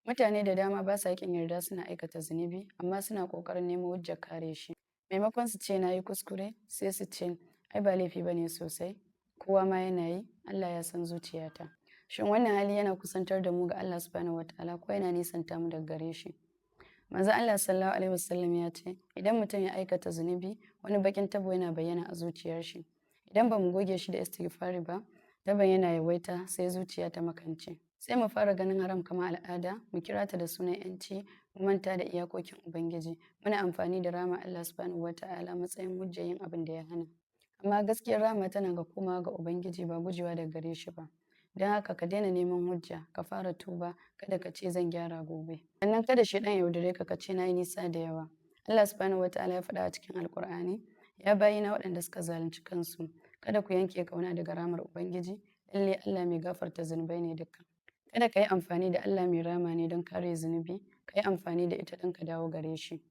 Mutane da dama ba sa ƙin yarda suna aikata zunubi, amma suna ƙoƙarin nemo hujjar kare shi. Maimakon su ce na yi kuskure, sai su ce ai ba laifi ba ne sosai, kowa ma yana yi, Allah ya san zuciyata. Shin wannan hali yana kusantar da mu ga Allah subhanahu wataala ko yana nisanta mu daga gare shi? Manzo Allah sallallahu alaihi wasallam ya ce idan mutum ya aikata zunubi, wani bakin tabo yana bayyana a zuciyar shi. Idan ba mu goge shi da istighfari ba, tabon yana yawaita sai zuciya ta makance. Sai mu fara ganin haram kamar al'ada, mu kira ta da sunan yanci, mu manta da iyakokin Ubangiji. Muna amfani da rama Allah subhanahu wataala matsayin hujjar yin abin da ya hana. Amma gaskiyar rama tana ga komawa ga Ubangiji ba gujewa daga gare shi ba. Don haka ka daina neman hujja, ka fara tuba, kada ka ce zan gyara gobe. Sannan kada shi ɗan yaudare ka ce na yi nisa da yawa. Allah subhanahu wataala ya faɗa a cikin Alƙur'ani, ya bayina waɗanda suka zalunci kansu, kada ku yanke kauna daga ramar Ubangiji, lalle Allah mai gafarta zunubai ne duka. Kada ka yi amfani da Allah mai rama ne don kare zunubi, ka yi amfani da ita don ka dawo gare shi.